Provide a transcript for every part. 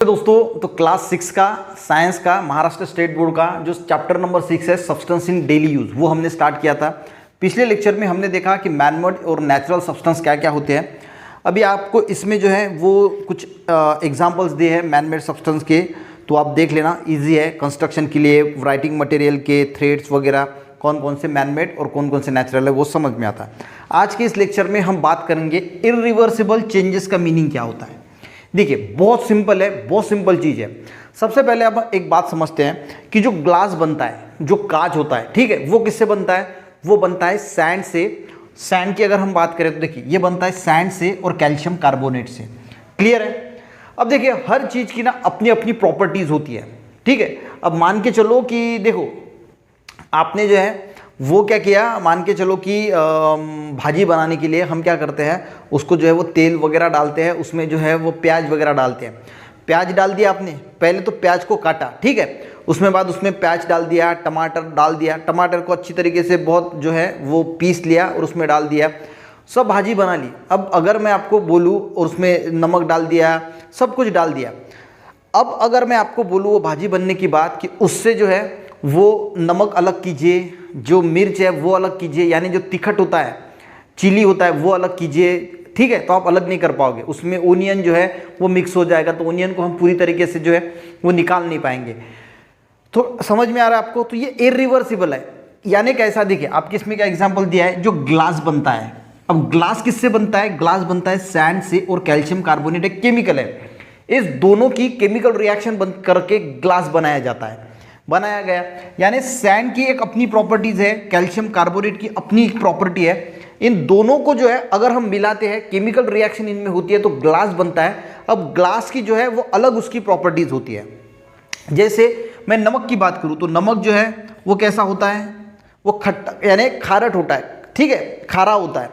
दोस्तों तो क्लास 6 का साइंस का महाराष्ट्र स्टेट बोर्ड का जो चैप्टर नंबर 6 है सब्सटेंस इन डेली यूज वो हमने स्टार्ट किया था। पिछले लेक्चर में हमने देखा कि मैनमेड और नेचुरल सब्सटेंस क्या क्या होते हैं। अभी आपको इसमें जो है वो कुछ एग्जांपल्स दिए हैं मैनमेड सब्सटेंस के, तो आप देख लेना, इजी है कंस्ट्रक्शन के लिए, राइटिंग मटेरियल के थ्रेड्स वगैरह कौन कौन से मैनमेड और कौन कौन से नेचुरल है वो समझ में आता है। आज के इस लेक्चर में हम बात करेंगे इरिवर्सिबल चेंजेस का मीनिंग क्या होता है। देखिए बहुत सिंपल है, बहुत सिंपल चीज़ है। सबसे पहले आप एक बात समझते हैं कि जो ग्लास बनता है, जो कांच होता है, ठीक है, वो किससे बनता है? वो बनता है सैंड से। सैंड की अगर हम बात करें तो देखिए ये बनता है सैंड से और कैल्शियम कार्बोनेट से। क्लियर है? अब देखिए हर चीज़ की ना अपनी अपनी प्रॉपर्टीज़ होती है, ठीक है। अब मान के चलो कि देखो आपने जो है वो क्या किया, मान के चलो कि भाजी बनाने के लिए हम क्या करते हैं, उसको जो है वो तेल वगैरह डालते हैं, उसमें जो है वो प्याज वगैरह डालते हैं। प्याज डाल दिया आपने, पहले तो प्याज को काटा, ठीक है, उसमें बाद उसमें प्याज डाल दिया, टमाटर डाल दिया, टमाटर को अच्छी तरीके से बहुत जो है वो पीस लिया और उसमें डाल दिया, सब भाजी बना ली। अब अगर मैं आपको बोलूँ और उसमें नमक डाल दिया, सब कुछ डाल दिया। अब अगर मैं आपको बोलूँ वो भाजी बनने की बात कि उससे जो है वो नमक अलग कीजिए, जो मिर्च है वो अलग कीजिए, यानी जो तिखट होता है, चिली होता है वो अलग कीजिए, ठीक है, तो आप अलग नहीं कर पाओगे। उसमें ओनियन जो है वो मिक्स हो जाएगा, तो ओनियन को हम पूरी तरीके से जो है वो निकाल नहीं पाएंगे। तो समझ में आ रहा है आपको? तो ये इरिवर्सिबल है, यानी कैसा, देखिए आपके इसमें क्या एग्जाम्पल दिया है, जो ग्लास बनता है। अब ग्लास किससे बनता है? ग्लास बनता है सैंड से और कैल्शियम कार्बोनेट एक केमिकल है, इस दोनों की केमिकल रिएक्शन बन करके ग्लास बनाया जाता है, बनाया गया। यानी सैंड की एक अपनी प्रॉपर्टीज है, कैल्शियम कार्बोनेट की अपनी एक प्रॉपर्टी है। इन दोनों को जो है अगर हम मिलाते हैं, केमिकल रिएक्शन इनमें होती है तो ग्लास बनता है। अब ग्लास की जो है वो अलग उसकी प्रॉपर्टीज होती है। जैसे मैं नमक की बात करूं तो नमक जो है वो कैसा होता है? वो खट्टा यानी खारट होता है, ठीक है, खारा होता है।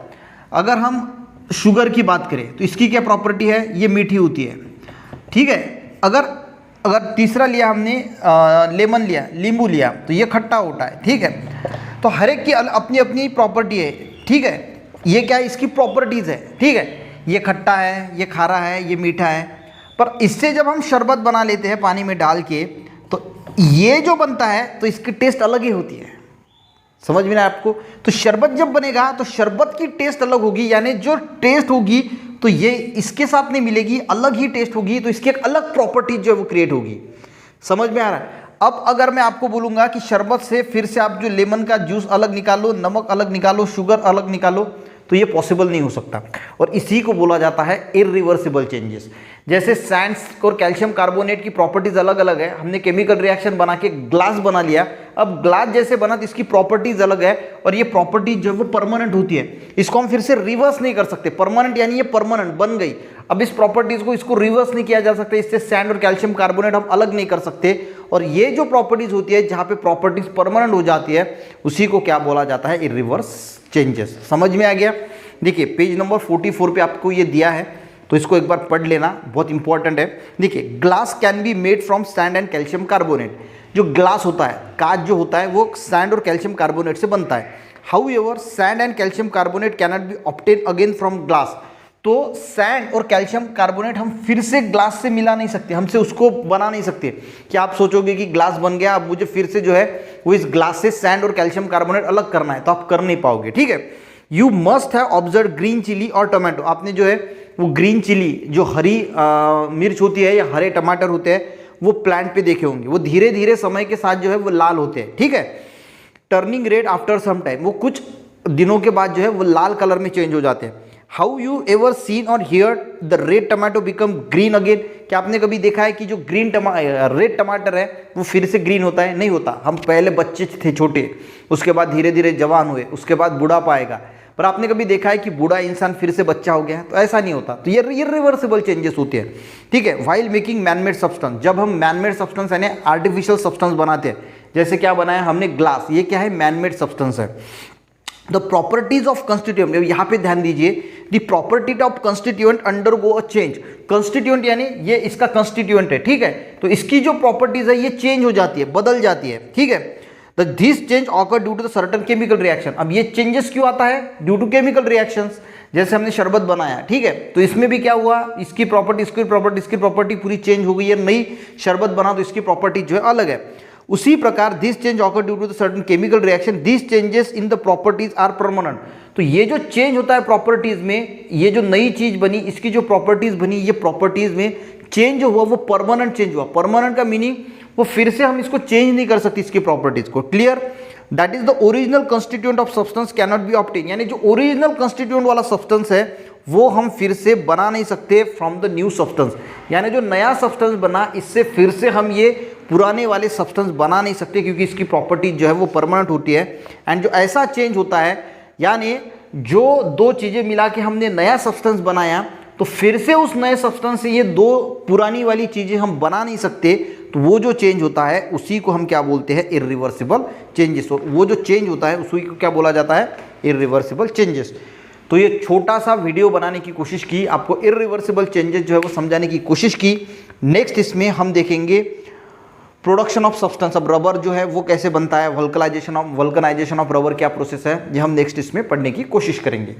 अगर हम शुगर की बात करें तो इसकी क्या प्रॉपर्टी है? ये मीठी होती है, ठीक है। अगर तीसरा लिया हमने लेमन लिया, नींबू लिया, तो ये खट्टा होता है, ठीक है। तो हर एक की अपनी अपनी प्रॉपर्टी है, ठीक है। ये क्या है? इसकी प्रॉपर्टीज़ है, ठीक है। ये खट्टा है, ये खारा है, ये मीठा है। पर इससे जब हम शरबत बना लेते हैं पानी में डाल के, तो ये जो बनता है तो इसकी टेस्ट अलग ही होती है। समझ में ना आपको? तो शरबत जब बनेगा तो शरबत की टेस्ट अलग होगी, यानी जो टेस्ट होगी तो ये इसके साथ नहीं मिलेगी, अलग ही टेस्ट होगी, तो इसकी एक अलग प्रॉपर्टी जो है वो क्रिएट होगी। समझ में आ रहा है? अब अगर मैं आपको बोलूंगा कि शरबत से फिर से आप जो लेमन का जूस अलग निकालो, नमक अलग निकालो, शुगर अलग निकालो, तो ये पॉसिबल नहीं हो सकता। और इसी को बोला जाता है इरिवर्सिबल चेंजेस। जैसे सैंड्स और कैल्शियम कार्बोनेट की प्रॉपर्टीज अलग अलग है, हमने केमिकल रिएक्शन बना के ग्लास बना लिया। अब ग्लास जैसे बना तो इसकी प्रॉपर्टीज अलग है, और ये प्रॉपर्टीज जो है वो परमानेंट होती है, इसको हम फिर से रिवर्स नहीं कर सकते। परमानेंट यानी ये परमानेंट बन गई, अब इस प्रॉपर्टीज को इसको रिवर्स नहीं किया जा सकता। इससे सैंड और कैल्शियम कार्बोनेट हम अलग नहीं कर सकते। और ये जो प्रॉपर्टीज होती है जहाँ पे प्रॉपर्टीज परमानेंट हो जाती है, उसी को क्या बोला जाता है? इरिवर्स चेंजेस। समझ में आ गया? देखिए पेज नंबर 44 पे आपको ये दिया है, तो इसको एक बार पढ़ लेना, बहुत इंपॉर्टेंट है। देखिए glass can be made from sand and calcium carbonate. जो ग्लास होता है, कांच जो होता है, वो सैंड और कैल्शियम कार्बोनेट से बनता है। However sand and calcium carbonate can not be obtain again from glass. तो सैंड और कैल्शियम कार्बोनेट हम फिर से ग्लास से मिला नहीं सकते, हमसे उसको बना नहीं सकते। कि आप सोचोगे कि ग्लास बन गया, अब मुझे फिर से जो है वो इस ग्लास से सैंड और कैल्शियम कार्बोनेट अलग करना है, तो आप कर नहीं पाओगे, ठीक है। You must have observe green chilli और टोमेटो। आपने जो है वो ग्रीन चिली, जो हरी मिर्च होती है या हरे टमाटर होते हैं, वो प्लांट पे देखे होंगे, वो धीरे धीरे समय के साथ जो है वो लाल होते हैं, ठीक है। Turning red after some time, वो कुछ दिनों के बाद जो है वो लाल कलर में चेंज हो जाते हैं। हाउ यू एवर सीन और here the red tomato become green again. क्या आपने कभी देखा है कि जो रेड टमाटर है वो फिर से ग्रीन होता है? नहीं होता। हम पहले बच्चे थे छोटे, उसके बाद धीरे धीरे जवान हुए, उसके बाद बुढ़ापा आएगा। पर आपने कभी देखा है कि बूढ़ा इंसान फिर से बच्चा हो गया? तो ऐसा नहीं होता। तो ये इरिवर्सिबल चेंजेस होते हैं, ठीक है। व्हाइल मेकिंग मैनमेड सब्सटेंस, जब हम मैनमेड सब्सटेंस यानी आर्टिफिशियल सब्सटेंस बनाते हैं, जैसे क्या बनाया हमने ग्लास, ये क्या है? मैनमेड सब्सटेंस है। द प्रॉपर्टीज ऑफ कंस्टिट्यूएंट, यहाँ पे ध्यान दीजिए, the property of constituent undergo a change. Constituent यानी ये इसका कंस्टिट्यूएंट है, ठीक है, तो इसकी जो प्रॉपर्टीज है ये चेंज हो जाती है, बदल जाती है, ठीक है। This change occur due to the certain chemical reaction. अब ये चेंजेस क्यों आता है? Due to chemical reactions. जैसे हमने शरबत बनाया, ठीक है, तो इसमें भी क्या हुआ, इसकी प्रॉपर्टी पूरी चेंज हो गई है। नई शरबत बना तो इसकी प्रॉपर्टी जो है अलग है। उसी प्रकार this change occur due to the certain chemical reaction, this changes in the properties are permanent. तो ये जो चेंज होता है प्रॉपर्टीज में, ये जो नई चीज बनी, इसकी जो प्रॉपर्टीज बनी, ये प्रॉपर्टीज में चेंज हुआ, वो परमानेंट चेंज हुआ। परमानेंट का मीनिंग वो फिर से हम इसको चेंज नहीं कर सकते, इसकी प्रॉपर्टीज को। Clear? That is the original constituent of substance can not be obtain. यानी जो ओरिजिनल कंस्टिट्यूएंट वाला सब्सटेंस है वो हम फिर से बना नहीं सकते फ्रॉम द न्यू सब्सटेंस। यानी जो नया सब्सटेंस बना, इससे फिर से हम ये पुराने वाले सब्सटेंस बना नहीं सकते, क्योंकि इसकी प्रॉपर्टी जो है वो परमानेंट होती है। एंड जो ऐसा चेंज होता है, यानी जो दो चीजें मिला के हमने नया सब्सटेंस बनाया, तो फिर से उस नए सब्सटेंस से ये दो पुरानी वाली चीजें हम बना नहीं सकते। तो वो जो चेंज होता है उसी को हम क्या बोलते हैं? Irreversible changes. वो जो चेंज होता है उसी को क्या बोला जाता है? Irreversible changes. तो ये छोटा सा वीडियो बनाने की कोशिश की, आपको इरिवर्सिबल चेंजेस जो है वो समझाने की कोशिश की। नेक्स्ट इसमें हम देखेंगे प्रोडक्शन ऑफ सब्सटेंस। अब रबर जो है वो कैसे बनता है, वल्कनाइजेशन ऑफ रबर क्या प्रोसेस है, ये हम नेक्स्ट इसमें पढ़ने की कोशिश करेंगे।